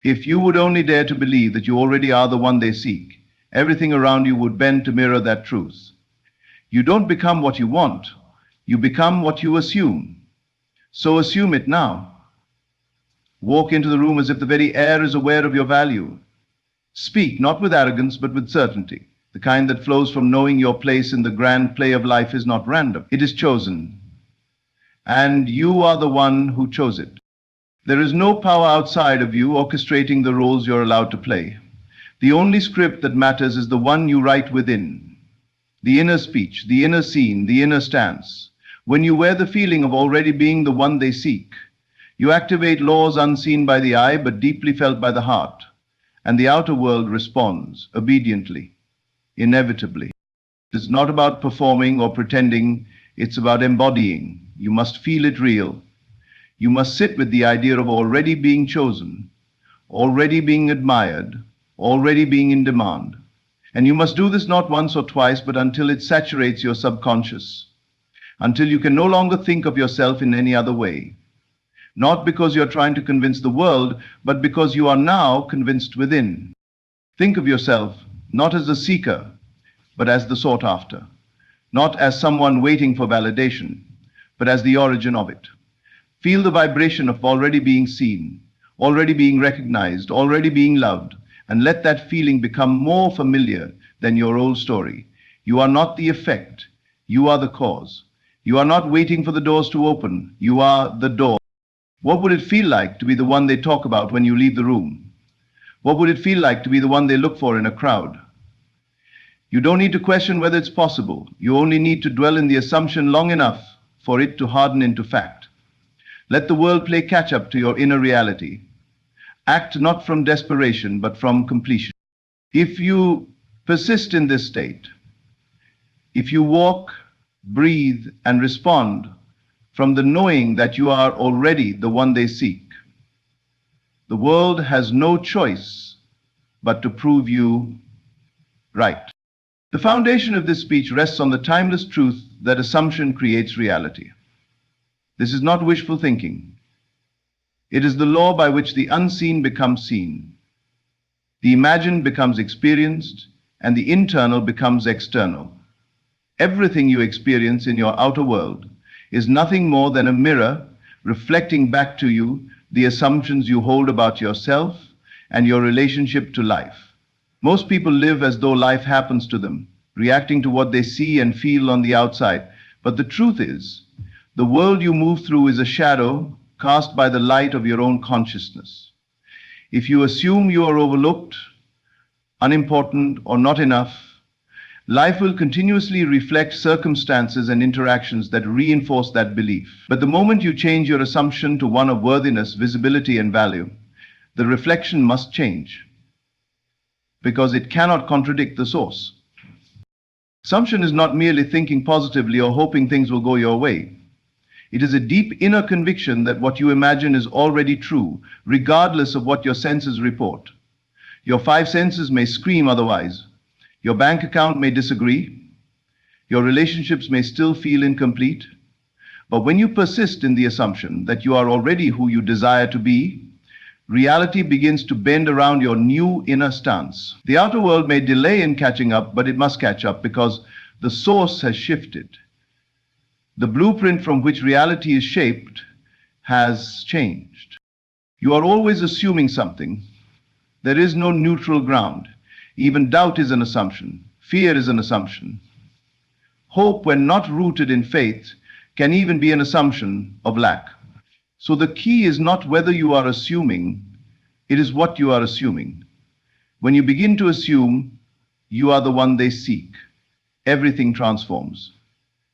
If you would only dare to believe that you already are the one they seek, everything around you would bend to mirror that truth. You don't become what you want, you become what you assume. So assume it now. Walk into the room as if the very air is aware of your value. Speak not with arrogance but with certainty, the kind that flows from knowing your place in the grand play of life is not random, it is chosen. And you are the one who chose it. There is no power outside of you orchestrating the roles you're allowed to play. The only script that matters is the one you write within. The inner speech, the inner scene, the inner stance. When you wear the feeling of already being the one they seek, you activate laws unseen by the eye but deeply felt by the heart, and the outer world responds obediently, inevitably. It's not about performing or pretending, it's about embodying. You must feel it real. You must sit with the idea of already being chosen, already being admired, already being in demand. And you must do this not once or twice, but until it saturates your subconscious, until you can no longer think of yourself in any other way. Not because you're trying to convince the world, but because you are now convinced within. Think of yourself not as the seeker, but as the sought after. Not as someone waiting for validation, but as the origin of it. Feel the vibration of already being seen, already being recognized, already being loved, and let that feeling become more familiar than your old story. You are not the effect, you are the cause. You are not waiting for the doors to open, you are the door. What would it feel like to be the one they talk about when you leave the room? What would it feel like to be the one they look for in a crowd? You don't need to question whether it's possible. You only need to dwell in the assumption long enough for it to harden into fact. Let the world play catch-up to your inner reality. Act not from desperation, but from completion. If you persist in this state, if you walk, breathe, and respond from the knowing that you are already the one they seek, the world has no choice but to prove you right. The foundation of this speech rests on the timeless truth that assumption creates reality. This is not wishful thinking. It is the law by which the unseen becomes seen, the imagined becomes experienced, and the internal becomes external. Everything you experience in your outer world is nothing more than a mirror reflecting back to you the assumptions you hold about yourself and your relationship to life. Most people live as though life happens to them, reacting to what they see and feel on the outside. But the truth is, the world you move through is a shadow cast by the light of your own consciousness. If you assume you are overlooked, unimportant, or not enough, life will continuously reflect circumstances and interactions that reinforce that belief. But the moment you change your assumption to one of worthiness, visibility, and value, the reflection must change, because it cannot contradict the source. Assumption is not merely thinking positively or hoping things will go your way. It is a deep inner conviction that what you imagine is already true, regardless of what your senses report. Your five senses may scream otherwise. Your bank account may disagree. Your relationships may still feel incomplete. But when you persist in the assumption that you are already who you desire to be, reality begins to bend around your new inner stance. The outer world may delay in catching up, but it must catch up because the source has shifted. The blueprint from which reality is shaped has changed. You are always assuming something. There is no neutral ground. Even doubt is an assumption. Fear is an assumption. Hope, when not rooted in faith, can even be an assumption of lack. So the key is not whether you are assuming, it is what you are assuming. When you begin to assume you are the one they seek, everything transforms.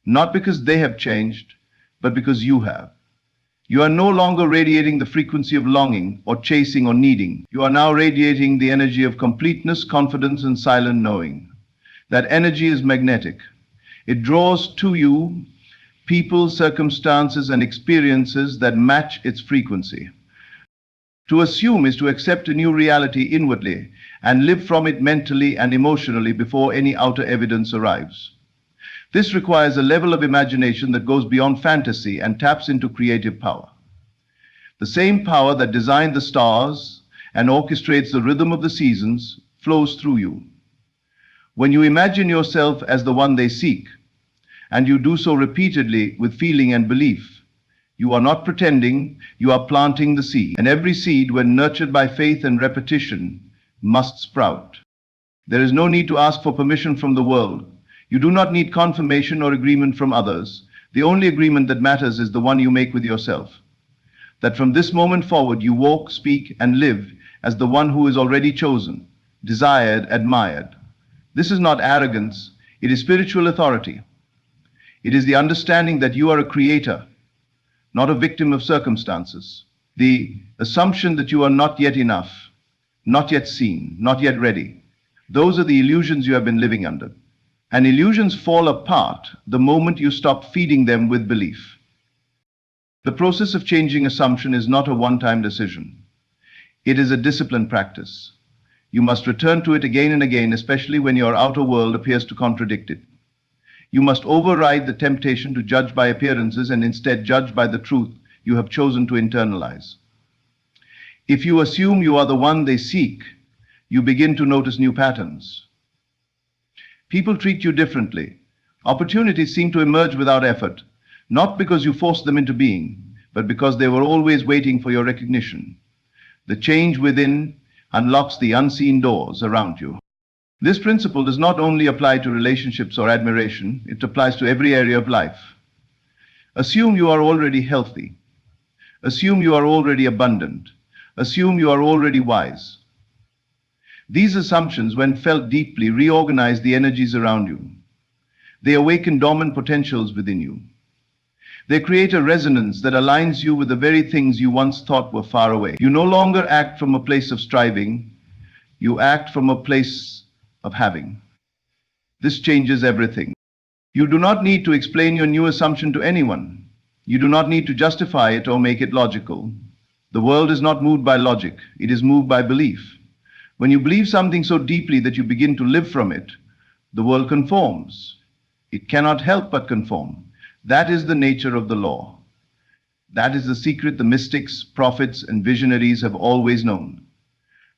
Not because they have changed, but because you have. You are no longer radiating the frequency of longing or chasing or needing. You are now radiating the energy of completeness, confidence, and silent knowing. That energy is magnetic. It draws to you people, circumstances, and experiences that match its frequency. To assume is to accept a new reality inwardly and live from it mentally and emotionally before any outer evidence arrives. This requires a level of imagination that goes beyond fantasy and taps into creative power. The same power that designed the stars and orchestrates the rhythm of the seasons, flows through you. When you imagine yourself as the one they seek, and you do so repeatedly with feeling and belief, you are not pretending, you are planting the seed. And every seed, when nurtured by faith and repetition, must sprout. There is no need to ask for permission from the world. You do not need confirmation or agreement from others. The only agreement that matters is the one you make with yourself. That from this moment forward you walk, speak, and live as the one who is already chosen, desired, admired. This is not arrogance, it is spiritual authority. It is the understanding that you are a creator, not a victim of circumstances. The assumption that you are not yet enough, not yet seen, not yet ready. Those are the illusions you have been living under. And illusions fall apart the moment you stop feeding them with belief. The process of changing assumption is not a one-time decision. It is a disciplined practice. You must return to it again and again, especially when your outer world appears to contradict it. You must override the temptation to judge by appearances and instead judge by the truth you have chosen to internalize. If you assume you are the one they seek, you begin to notice new patterns. People treat you differently. Opportunities seem to emerge without effort, not because you forced them into being, but because they were always waiting for your recognition. The change within unlocks the unseen doors around you. This principle does not only apply to relationships or admiration, it applies to every area of life. Assume you are already healthy. Assume you are already abundant. Assume you are already wise. These assumptions, when felt deeply, reorganize the energies around you. They awaken dormant potentials within you. They create a resonance that aligns you with the very things you once thought were far away. You no longer act from a place of striving, you act from a place of having. This changes everything. You do not need to explain your new assumption to anyone. You do not need to justify it or make it logical. The world is not moved by logic, it is moved by belief. When you believe something so deeply that you begin to live from it, the world conforms. It cannot help but conform. That is the nature of the law. That is the secret the mystics, prophets, and visionaries have always known.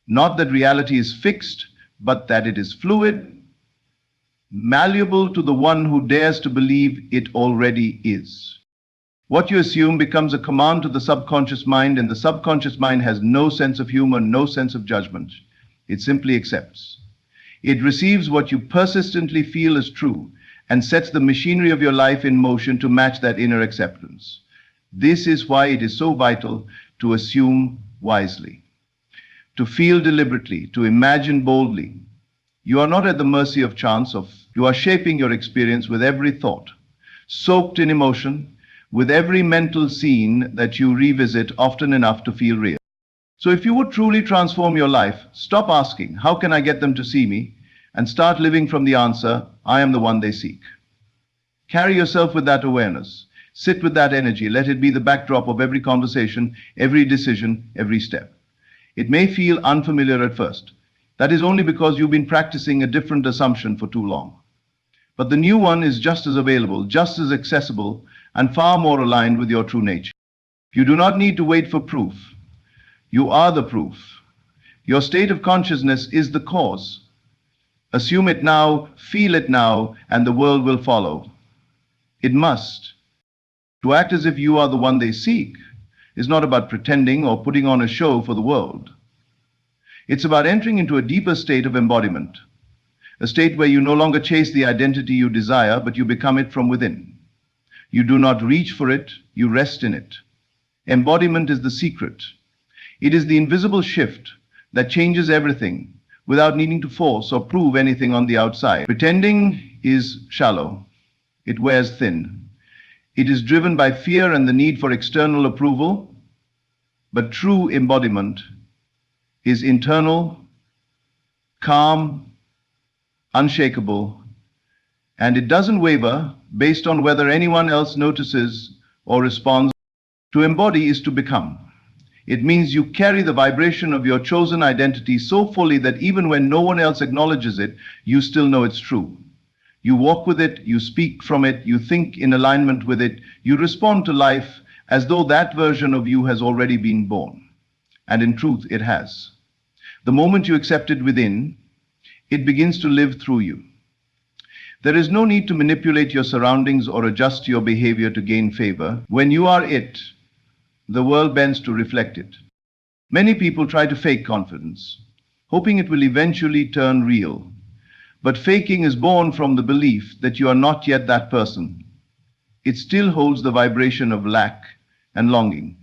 Not that reality is fixed, but that it is fluid, malleable to the one who dares to believe it already is. What you assume becomes a command to the subconscious mind, and the subconscious mind has no sense of humor, no sense of judgment. It simply accepts. It receives what you persistently feel is true and sets the machinery of your life in motion to match that inner acceptance. This is why it is so vital to assume wisely, to feel deliberately, to imagine boldly. You are not at the mercy of chance, you are shaping your experience with every thought, soaked in emotion, with every mental scene that you revisit often enough to feel real. So if you would truly transform your life, stop asking, how can I get them to see me? And start living from the answer, I am the one they seek. Carry yourself with that awareness. Sit with that energy. Let it be the backdrop of every conversation, every decision, every step. It may feel unfamiliar at first. That is only because you've been practicing a different assumption for too long. But the new one is just as available, just as accessible, and far more aligned with your true nature. You do not need to wait for proof. You are the proof. Your state of consciousness is the cause. Assume it now, feel it now, and the world will follow. It must. To act as if you are the one they seek is not about pretending or putting on a show for the world. It's about entering into a deeper state of embodiment, a state where you no longer chase the identity you desire, but you become it from within. You do not reach for it, you rest in it. Embodiment is the secret. It is the invisible shift that changes everything without needing to force or prove anything on the outside. Pretending is shallow. It wears thin. It is driven by fear and the need for external approval, but true embodiment is internal, calm, unshakable, and it doesn't waver based on whether anyone else notices or responds. To embody is to become. It means you carry the vibration of your chosen identity so fully that even when no one else acknowledges it, you still know it's true. You walk with it, you speak from it, you think in alignment with it, you respond to life as though that version of you has already been born. And in truth, it has. The moment you accept it within, it begins to live through you. There is no need to manipulate your surroundings or adjust your behavior to gain favor. When you are it, the world bends to reflect it. Many people try to fake confidence, hoping it will eventually turn real. But faking is born from the belief that you are not yet that person. It still holds the vibration of lack and longing.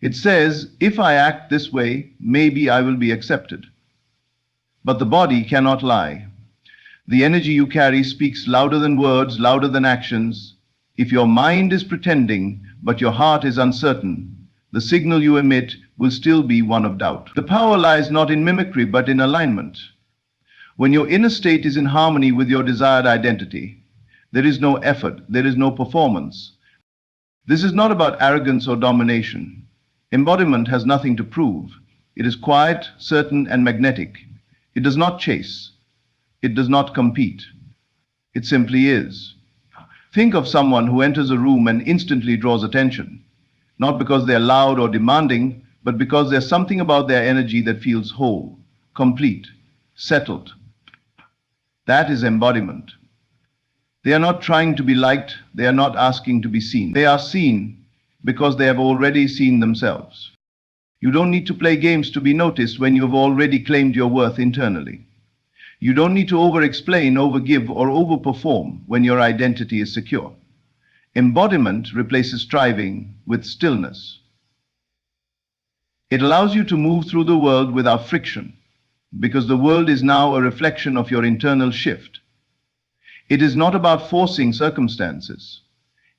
It says, if I act this way, maybe I will be accepted. But the body cannot lie. The energy you carry speaks louder than words, louder than actions. If your mind is pretending, but your heart is uncertain, the signal you emit will still be one of doubt. The power lies not in mimicry, but in alignment. When your inner state is in harmony with your desired identity, there is no effort, there is no performance. This is not about arrogance or domination. Embodiment has nothing to prove. It is quiet, certain, and magnetic. It does not chase. It does not compete. It simply is. Think of someone who enters a room and instantly draws attention, not because they're loud or demanding, but because there's something about their energy that feels whole, complete, settled. That is embodiment. They are not trying to be liked, they are not asking to be seen. They are seen because they have already seen themselves. You don't need to play games to be noticed when you have already claimed your worth internally. You don't need to over-explain, over-give, or over-perform when your identity is secure. Embodiment replaces striving with stillness. It allows you to move through the world without friction, because the world is now a reflection of your internal shift. It is not about forcing circumstances.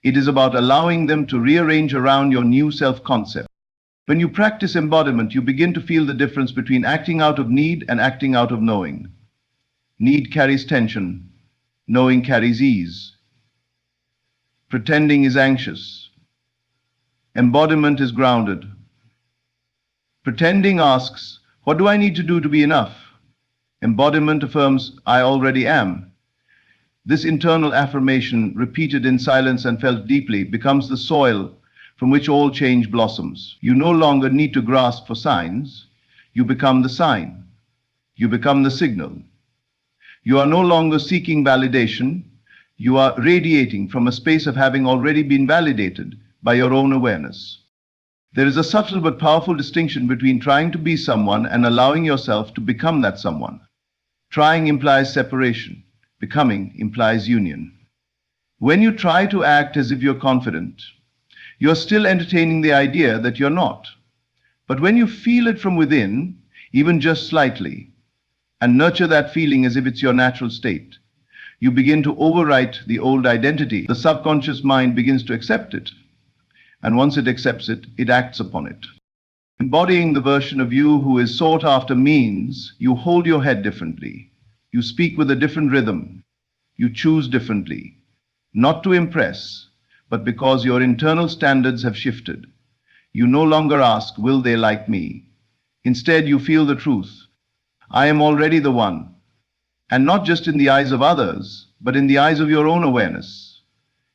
It is about allowing them to rearrange around your new self-concept. When you practice embodiment, you begin to feel the difference between acting out of need and acting out of knowing. Need carries tension. Knowing carries ease. Pretending is anxious. Embodiment is grounded. Pretending asks, what do I need to do to be enough? Embodiment affirms, I already am. This internal affirmation, repeated in silence and felt deeply, becomes the soil from which all change blossoms. You no longer need to grasp for signs. You become the sign. You become the signal. You are no longer seeking validation. You are radiating from a space of having already been validated by your own awareness. There is a subtle but powerful distinction between trying to be someone and allowing yourself to become that someone. Trying implies separation. Becoming implies union. When you try to act as if you're confident, you're still entertaining the idea that you're not. But when you feel it from within, even just slightly, and nurture that feeling as if it's your natural state, you begin to overwrite the old identity. The subconscious mind begins to accept it. And once it accepts it, it acts upon it. Embodying the version of you who is sought after means you hold your head differently. You speak with a different rhythm. You choose differently. Not to impress, but because your internal standards have shifted. You no longer ask, will they like me? Instead, you feel the truth. I am already the one. And not just in the eyes of others, but in the eyes of your own awareness.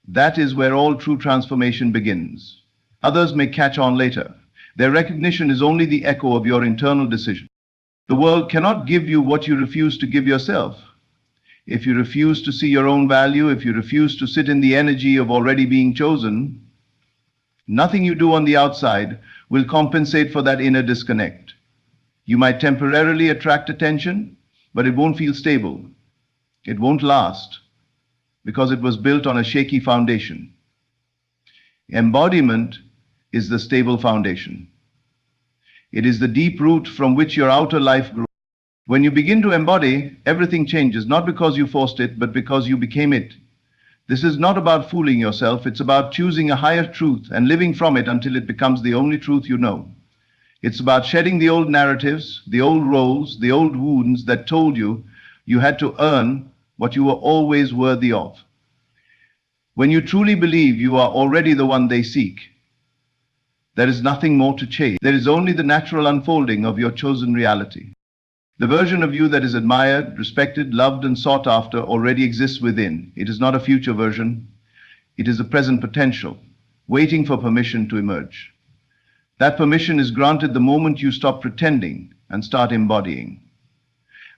That is where all true transformation begins. Others may catch on later. Their recognition is only the echo of your internal decision. The world cannot give you what you refuse to give yourself. If you refuse to see your own value, if you refuse to sit in the energy of already being chosen, nothing you do on the outside will compensate for that inner disconnect. You might temporarily attract attention, but it won't feel stable. It won't last, because it was built on a shaky foundation. Embodiment is the stable foundation. It is the deep root from which your outer life grows. When you begin to embody, everything changes, not because you forced it, but because you became it. This is not about fooling yourself, it's about choosing a higher truth and living from it until it becomes the only truth you know. It's about shedding the old narratives, the old roles, the old wounds that told you you had to earn what you were always worthy of. When you truly believe you are already the one they seek, there is nothing more to chase. There is only the natural unfolding of your chosen reality. The version of you that is admired, respected, loved, and sought after already exists within. It is not a future version. It is a present potential, waiting for permission to emerge. That permission is granted the moment you stop pretending and start embodying.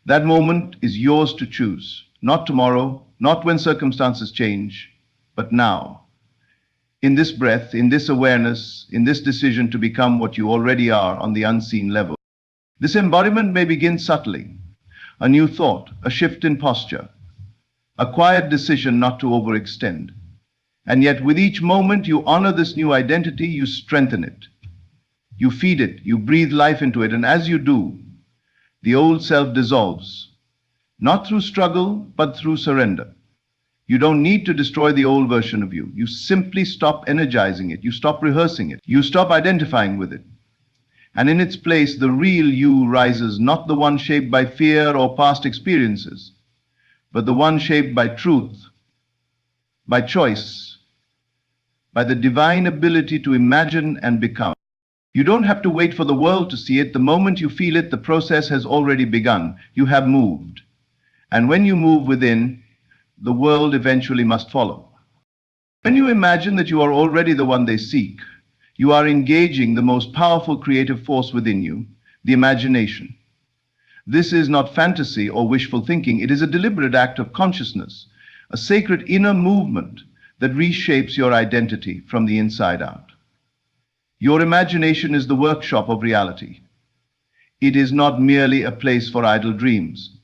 That moment is yours to choose, not tomorrow, not when circumstances change, but now. In this breath, in this awareness, in this decision to become what you already are on the unseen level. This embodiment may begin subtly. A new thought, a shift in posture, a quiet decision not to overextend. And yet with each moment you honor this new identity, you strengthen it. You feed it, you breathe life into it, and as you do, the old self dissolves, not through struggle, but through surrender. You don't need to destroy the old version of you. You simply stop energizing it. You stop rehearsing it. You stop identifying with it. And in its place, the real you rises, not the one shaped by fear or past experiences, but the one shaped by truth, by choice, by the divine ability to imagine and become. You don't have to wait for the world to see it. The moment you feel it, the process has already begun. You have moved. And when you move within, the world eventually must follow. When you imagine that you are already the one they seek, you are engaging the most powerful creative force within you, the imagination. This is not fantasy or wishful thinking. It is a deliberate act of consciousness, a sacred inner movement that reshapes your identity from the inside out. Your imagination is the workshop of reality. It is not merely a place for idle dreams,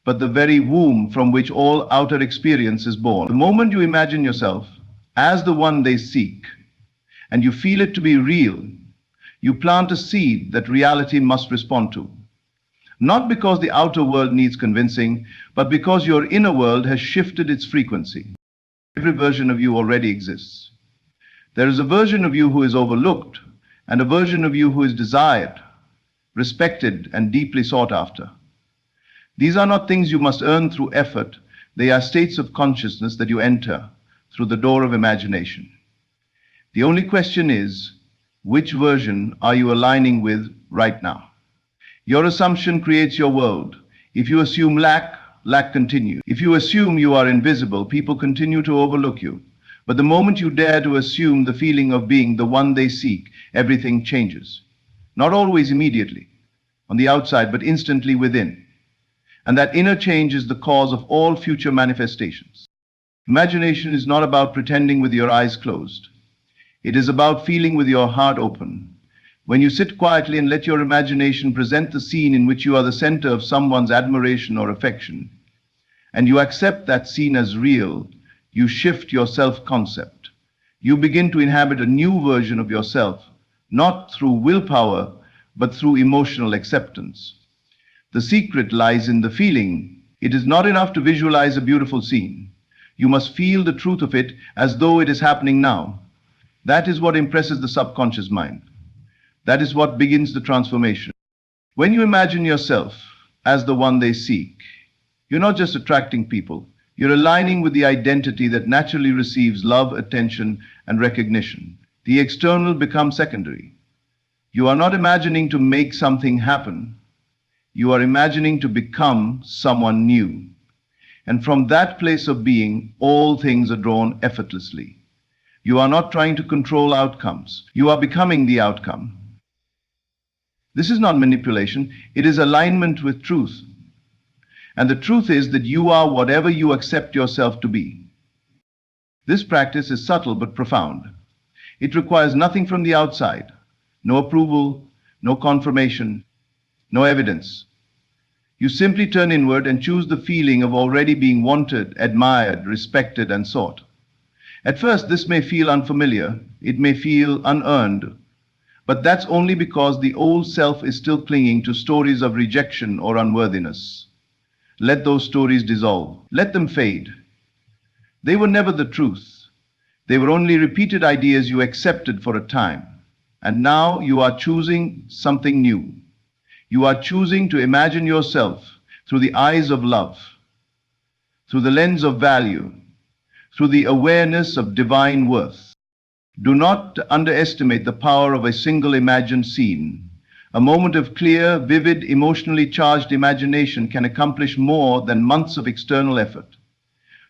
but the very womb from which all outer experience is born. The moment you imagine yourself as the one they seek, and you feel it to be real, you plant a seed that reality must respond to. Not because the outer world needs convincing, but because your inner world has shifted its frequency. Every version of you already exists. There is a version of you who is overlooked, and a version of you who is desired, respected, and deeply sought after. These are not things you must earn through effort. They are states of consciousness that you enter through the door of imagination. The only question is, which version are you aligning with right now? Your assumption creates your world. If you assume lack, lack continues. If you assume you are invisible, people continue to overlook you. But the moment you dare to assume the feeling of being the one they seek, everything changes. Not always immediately, on the outside, but instantly within. And that inner change is the cause of all future manifestations. Imagination is not about pretending with your eyes closed. It is about feeling with your heart open. When you sit quietly and let your imagination present the scene in which you are the center of someone's admiration or affection, and you accept that scene as real, you shift your self-concept. You begin to inhabit a new version of yourself, not through willpower, but through emotional acceptance. The secret lies in the feeling. It is not enough to visualize a beautiful scene. You must feel the truth of it as though it is happening now. That is what impresses the subconscious mind. That is what begins the transformation. When you imagine yourself as the one they seek, you're not just attracting people, you're aligning with the identity that naturally receives love, attention, and recognition. The external becomes secondary. You are not imagining to make something happen. You are imagining to become someone new. And from that place of being, all things are drawn effortlessly. You are not trying to control outcomes. You are becoming the outcome. This is not manipulation. It is alignment with truth. And the truth is that you are whatever you accept yourself to be. This practice is subtle but profound. It requires nothing from the outside. No approval, no confirmation, no evidence. You simply turn inward and choose the feeling of already being wanted, admired, respected, and sought. At first, this may feel unfamiliar. It may feel unearned. But that's only because the old self is still clinging to stories of rejection or unworthiness. Let those stories dissolve. Let them fade. They were never the truth. They were only repeated ideas you accepted for a time. And now you are choosing something new. You are choosing to imagine yourself through the eyes of love, through the lens of value, through the awareness of divine worth. Do not underestimate the power of a single imagined scene. A moment of clear, vivid, emotionally charged imagination can accomplish more than months of external effort.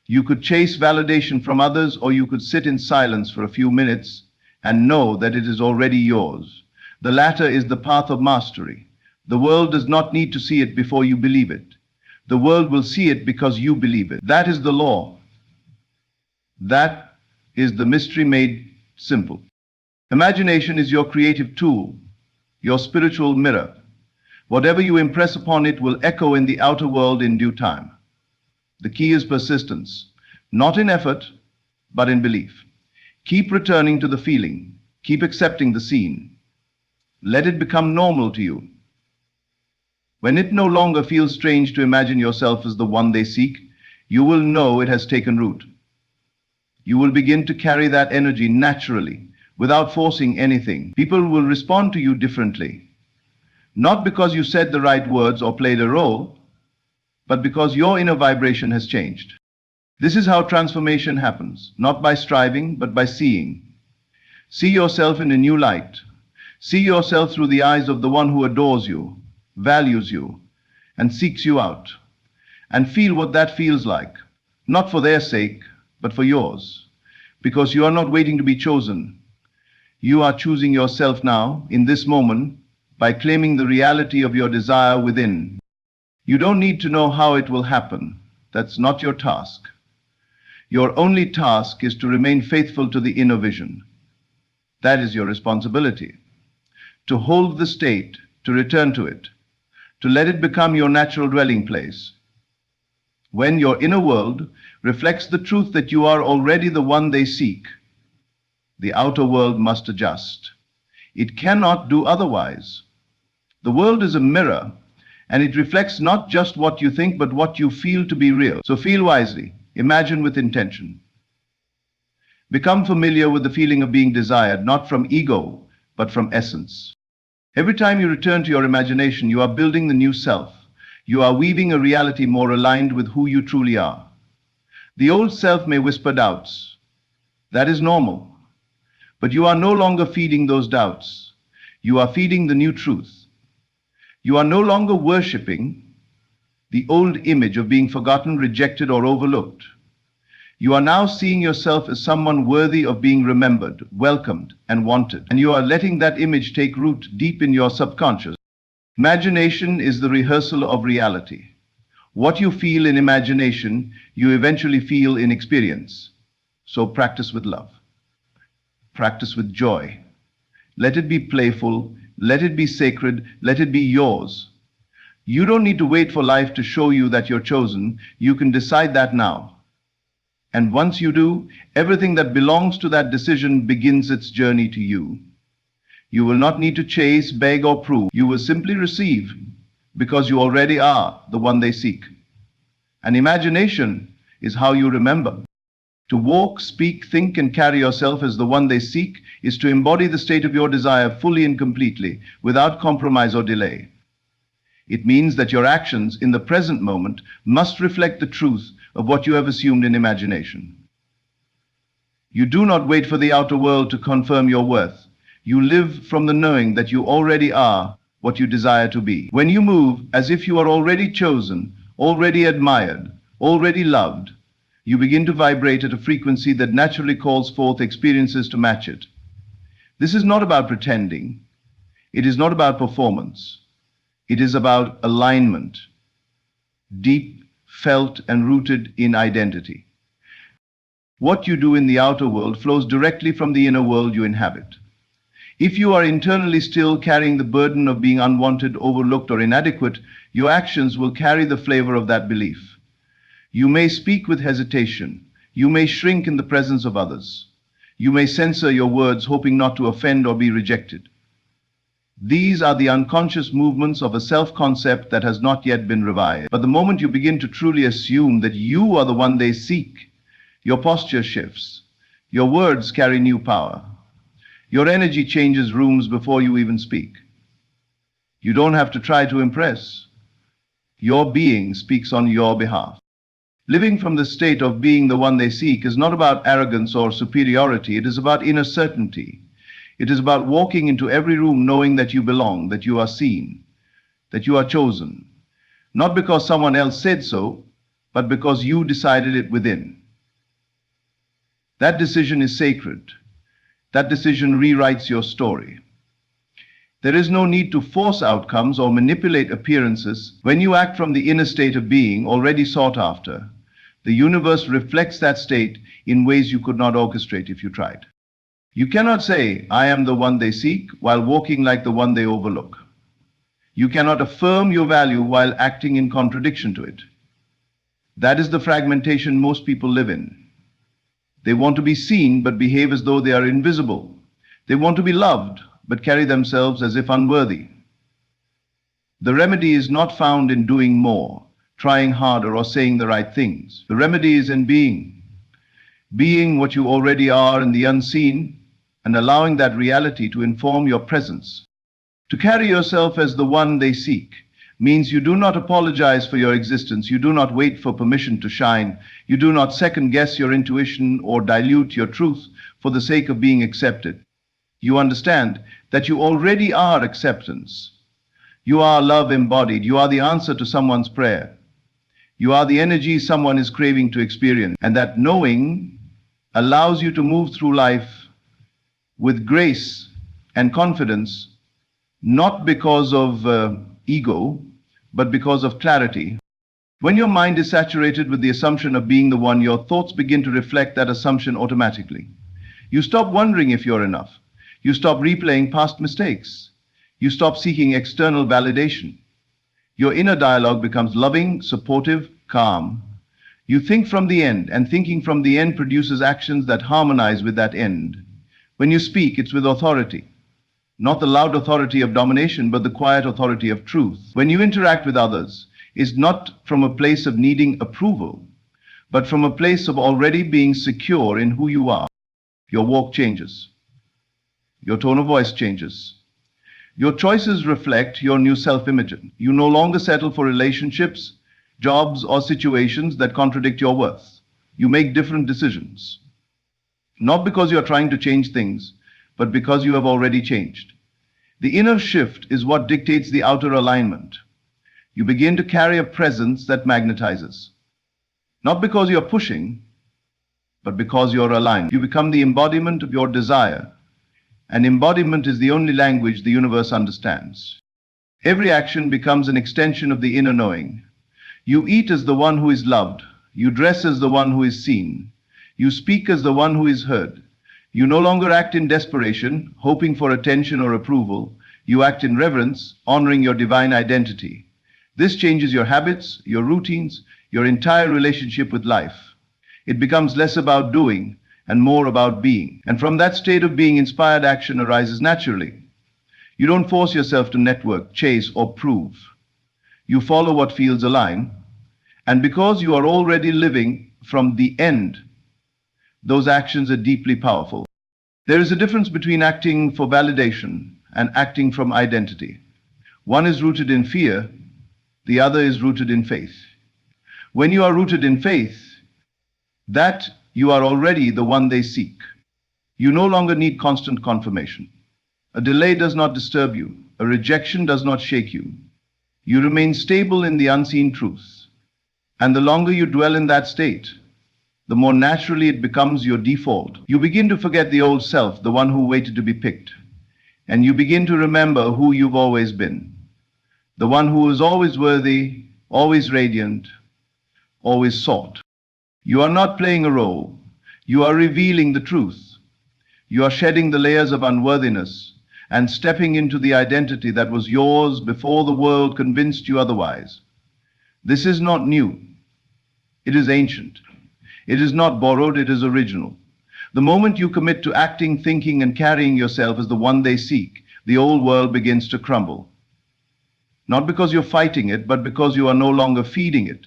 You could chase validation from others, or you could sit in silence for a few minutes and know that it is already yours. The latter is the path of mastery. The world does not need to see it before you believe it. The world will see it because you believe it. That is the law. That is the mystery made simple. Imagination is your creative tool, your spiritual mirror. Whatever you impress upon it will echo in the outer world in due time. The key is persistence, not in effort, but in belief. Keep returning to the feeling. Keep accepting the scene. Let it become normal to you. When it no longer feels strange to imagine yourself as the one they seek, you will know it has taken root. You will begin to carry that energy naturally, without forcing anything. People will respond to you differently. Not because you said the right words or played a role, but because your inner vibration has changed. This is how transformation happens, not by striving, but by seeing. See yourself in a new light. See yourself through the eyes of the one who adores you, values you, and seeks you out. And feel what that feels like, not for their sake, but for yours. Because you are not waiting to be chosen. You are choosing yourself now, in this moment, by claiming the reality of your desire within. You don't need to know how it will happen. That's not your task. Your only task is to remain faithful to the inner vision. That is your responsibility. To hold the state, to return to it, to let it become your natural dwelling place. When your inner world reflects the truth that you are already the one they seek, the outer world must adjust. It cannot do otherwise. The world is a mirror, and it reflects not just what you think, but what you feel to be real. So feel wisely, imagine with intention. Become familiar with the feeling of being desired, not from ego, but from essence. Every time you return to your imagination, you are building the new self. You are weaving a reality more aligned with who you truly are. The old self may whisper doubts. That is normal. But you are no longer feeding those doubts. You are feeding the new truth. You are no longer worshipping the old image of being forgotten, rejected, or overlooked. You are now seeing yourself as someone worthy of being remembered, welcomed, and wanted. And you are letting that image take root deep in your subconscious. Imagination is the rehearsal of reality. What you feel in imagination, you eventually feel in experience. So practice with love. Practice with joy. Let it be playful. Let it be sacred. Let it be yours. You don't need to wait for life to show you that you're chosen. You can decide that now. And once you do, everything that belongs to that decision begins its journey to you. You will not need to chase, beg, or prove. You will simply receive, because you already are the one they seek. And imagination is how you remember. To walk, speak, think, and carry yourself as the one they seek is to embody the state of your desire fully and completely, without compromise or delay. It means that your actions in the present moment must reflect the truth of what you have assumed in imagination. You do not wait for the outer world to confirm your worth. You live from the knowing that you already are what you desire to be. When you move as if you are already chosen, already admired, already loved, you begin to vibrate at a frequency that naturally calls forth experiences to match it. This is not about pretending. It is not about performance. It is about alignment, deep, felt, and rooted in identity. What you do in the outer world flows directly from the inner world you inhabit. If you are internally still carrying the burden of being unwanted, overlooked, or inadequate, your actions will carry the flavor of that belief. You may speak with hesitation. You may shrink in the presence of others. You may censor your words, hoping not to offend or be rejected. These are the unconscious movements of a self-concept that has not yet been revived. But the moment you begin to truly assume that you are the one they seek, your posture shifts. Your words carry new power. Your energy changes rooms before you even speak. You don't have to try to impress. Your being speaks on your behalf. Living from the state of being the one they seek is not about arrogance or superiority. It is about inner certainty. It is about walking into every room knowing that you belong, that you are seen, that you are chosen. Not because someone else said so, but because you decided it within. That decision is sacred. That decision rewrites your story. There is no need to force outcomes or manipulate appearances. When you act from the inner state of being already sought after, the universe reflects that state in ways you could not orchestrate if you tried. You cannot say, "I am the one they seek," while walking like the one they overlook. You cannot affirm your value while acting in contradiction to it. That is the fragmentation most people live in. They want to be seen but behave as though they are invisible. They want to be loved but carry themselves as if unworthy. The remedy is not found in doing more, trying harder, or saying the right things. The remedy is in being what you already are in the unseen, and allowing that reality to inform your presence. To carry yourself as the one they seek means you do not apologize for your existence, you do not wait for permission to shine, you do not second-guess your intuition or dilute your truth for the sake of being accepted. You understand that you already are acceptance. You are love embodied. You are the answer to someone's prayer. You are the energy someone is craving to experience. And that knowing allows you to move through life with grace and confidence, not because of ego, but because of clarity. When your mind is saturated with the assumption of being the one, your thoughts begin to reflect that assumption automatically. You stop wondering if you're enough. You stop replaying past mistakes. You stop seeking external validation. Your inner dialogue becomes loving, supportive, calm. You think from the end, and thinking from the end produces actions that harmonize with that end. When you speak, it's with authority. Not the loud authority of domination, but the quiet authority of truth. When you interact with others, it's not from a place of needing approval, but from a place of already being secure in who you are. Your walk changes. Your tone of voice changes. Your choices reflect your new self-image. You no longer settle for relationships, jobs, or situations that contradict your worth. You make different decisions. Not because you're trying to change things, but because you have already changed. The inner shift is what dictates the outer alignment. You begin to carry a presence that magnetizes. Not because you're pushing, but because you're aligned. You become the embodiment of your desire. And embodiment is the only language the universe understands. Every action becomes an extension of the inner knowing. You eat as the one who is loved. You dress as the one who is seen. You speak as the one who is heard. You no longer act in desperation, hoping for attention or approval. You act in reverence, honoring your divine identity. This changes your habits, your routines, your entire relationship with life. It becomes less about doing and more about being. And from that state of being, inspired action arises naturally. You don't force yourself to network, chase, or prove. You follow what feels aligned. And because you are already living from the end, those actions are deeply powerful. There is a difference between acting for validation and acting from identity. One is rooted in fear, the other is rooted in faith. When you are rooted in faith, that you are already the one they seek. You no longer need constant confirmation. A delay does not disturb you. A rejection does not shake you. You remain stable in the unseen truth. And the longer you dwell in that state, the more naturally it becomes your default. You begin to forget the old self, the one who waited to be picked. And you begin to remember who you've always been. The one who is always worthy, always radiant, always sought. You are not playing a role. You are revealing the truth. You are shedding the layers of unworthiness and stepping into the identity that was yours before the world convinced you otherwise. This is not new. It is ancient. It is not borrowed, it is original. The moment you commit to acting, thinking, and carrying yourself as the one they seek, the old world begins to crumble. Not because you're fighting it, but because you are no longer feeding it.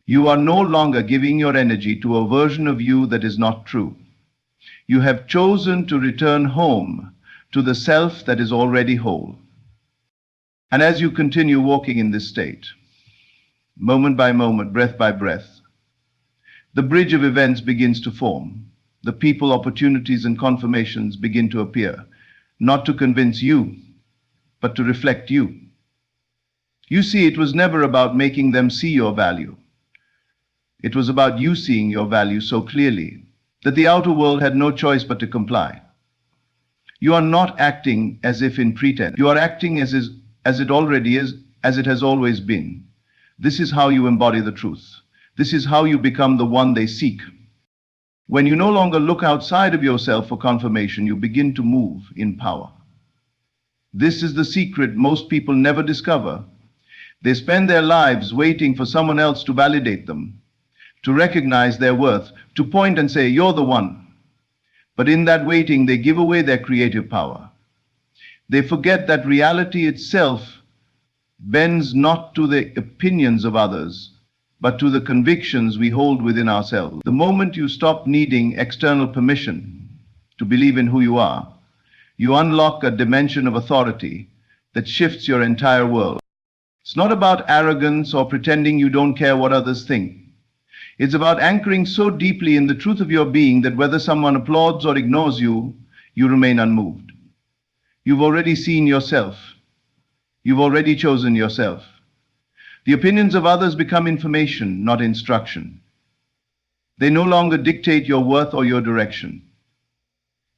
You are no longer giving your energy to a version of you that is not true. You have chosen to return home to the self that is already whole. And as you continue walking in this state, moment by moment, breath by breath, the bridge of events begins to form. The people, opportunities, and confirmations begin to appear, not to convince you, but to reflect you. You see, it was never about making them see your value. It was about you seeing your value so clearly that the outer world had no choice but to comply. You are not acting as if in pretense. You are acting as it already is, as it has always been. This is how you embody the truth. This is how you become the one they seek. When you no longer look outside of yourself for confirmation, you begin to move in power. This is the secret most people never discover. They spend their lives waiting for someone else to validate them, to recognize their worth, to point and say, "You're the one." But in that waiting, they give away their creative power. They forget that reality itself bends not to the opinions of others, but to the convictions we hold within ourselves. The moment you stop needing external permission to believe in who you are, you unlock a dimension of authority that shifts your entire world. It's not about arrogance or pretending you don't care what others think. It's about anchoring so deeply in the truth of your being that whether someone applauds or ignores you, you remain unmoved. You've already seen yourself. You've already chosen yourself. The opinions of others become information, not instruction. They no longer dictate your worth or your direction.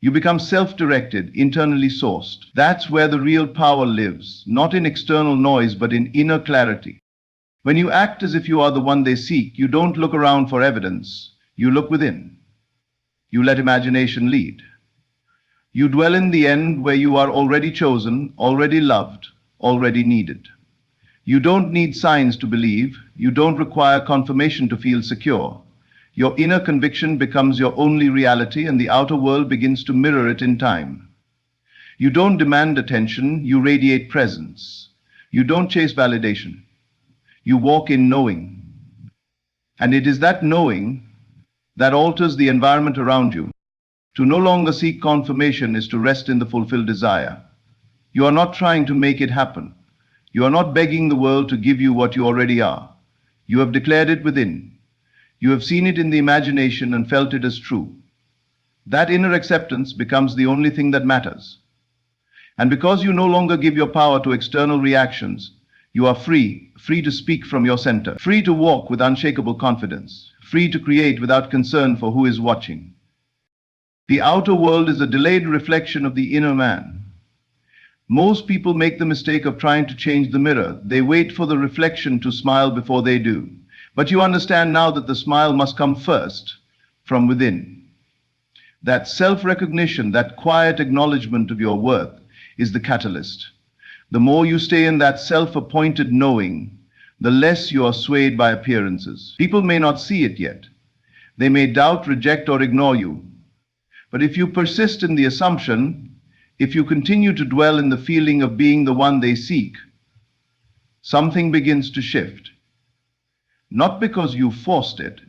You become self-directed, internally sourced. That's where the real power lives, not in external noise, but in inner clarity. When you act as if you are the one they seek, you don't look around for evidence. You look within. You let imagination lead. You dwell in the end where you are already chosen, already loved, already needed. You don't need signs to believe. You don't require confirmation to feel secure. Your inner conviction becomes your only reality, and the outer world begins to mirror it in time. You don't demand attention. You radiate presence. You don't chase validation. You walk in knowing. And it is that knowing that alters the environment around you. To no longer seek confirmation is to rest in the fulfilled desire. You are not trying to make it happen. You are not begging the world to give you what you already are. You have declared it within. You have seen it in the imagination and felt it as true. That inner acceptance becomes the only thing that matters. And because you no longer give your power to external reactions, you are free to speak from your center, free to walk with unshakable confidence, free to create without concern for who is watching. The outer world is a delayed reflection of the inner man. Most people make the mistake of trying to change the mirror. They wait for the reflection to smile before they do. But you understand now that the smile must come first, from within. That self-recognition, that quiet acknowledgement of your worth, is the catalyst. The more you stay in that self-appointed knowing, the less you are swayed by appearances. People may not see it yet. They may doubt, reject, or ignore you. But if you persist in the assumption, if you continue to dwell in the feeling of being the one they seek, something begins to shift. Not because you forced it,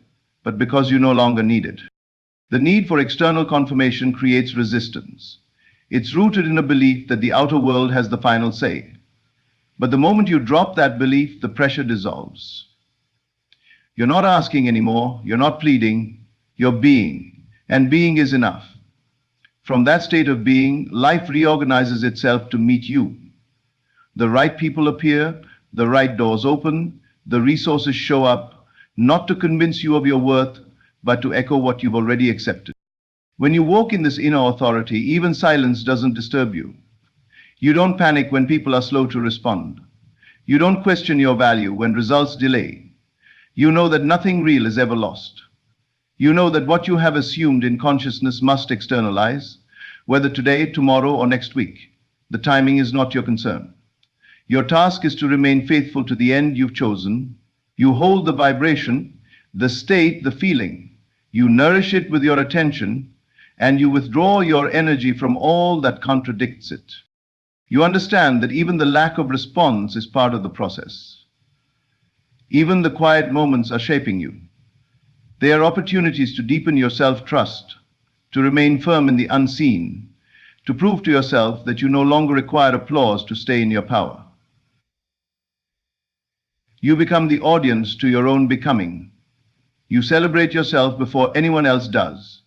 but because you no longer need it. The need for external confirmation creates resistance. It's rooted in a belief that the outer world has the final say. But the moment you drop that belief, the pressure dissolves. You're not asking anymore, you're not pleading, you're being, and being is enough. From that state of being, life reorganizes itself to meet you. The right people appear, the right doors open, the resources show up, not to convince you of your worth, but to echo what you've already accepted. When you walk in this inner authority, even silence doesn't disturb you. You don't panic when people are slow to respond. You don't question your value when results delay. You know that nothing real is ever lost. You know that what you have assumed in consciousness must externalize, whether today, tomorrow, or next week. The timing is not your concern. Your task is to remain faithful to the end you've chosen. You hold the vibration, the state, the feeling. You nourish it with your attention, and you withdraw your energy from all that contradicts it. You understand that even the lack of response is part of the process. Even the quiet moments are shaping you. They are opportunities to deepen your self-trust, to remain firm in the unseen, to prove to yourself that you no longer require applause to stay in your power. You become the audience to your own becoming. You celebrate yourself before anyone else does.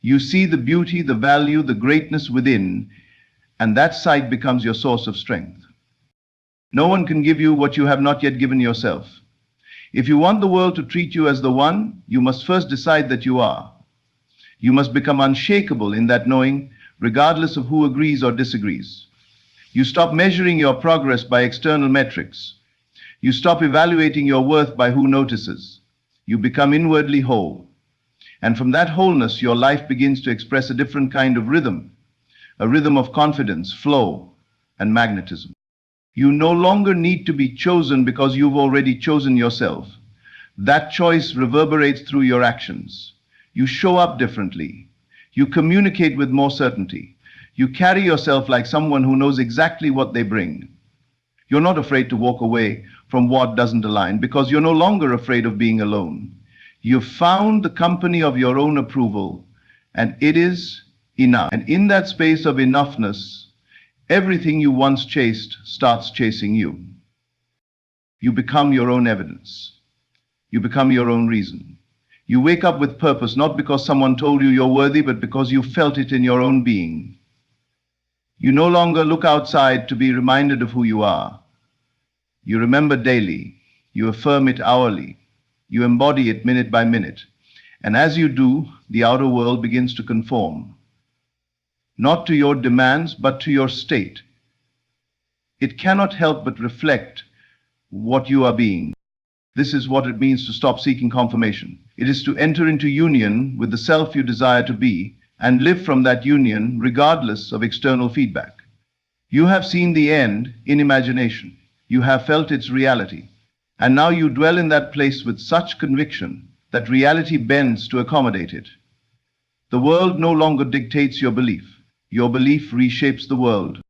You see the beauty, the value, the greatness within, and that sight becomes your source of strength. No one can give you what you have not yet given yourself. If you want the world to treat you as the one, you must first decide that you are. You must become unshakable in that knowing, regardless of who agrees or disagrees. You stop measuring your progress by external metrics. You stop evaluating your worth by who notices. You become inwardly whole. And from that wholeness, your life begins to express a different kind of rhythm, a rhythm of confidence, flow, and magnetism. You no longer need to be chosen because you've already chosen yourself. That choice reverberates through your actions. You show up differently. You communicate with more certainty. You carry yourself like someone who knows exactly what they bring. You're not afraid to walk away from what doesn't align because you're no longer afraid of being alone. You've found the company of your own approval, and it is enough. And in that space of enoughness, everything you once chased starts chasing you. You become your own evidence. You become your own reason. You wake up with purpose, not because someone told you you're worthy, but because you felt it in your own being. You no longer look outside to be reminded of who you are. You remember daily. You affirm it hourly. You embody it minute by minute. And as you do, the outer world begins to conform. Not to your demands, but to your state. It cannot help but reflect what you are being. This is what it means to stop seeking confirmation. It is to enter into union with the self you desire to be and live from that union regardless of external feedback. You have seen the end in imagination. You have felt its reality. And now you dwell in that place with such conviction that reality bends to accommodate it. The world no longer dictates your belief. Your belief reshapes the world.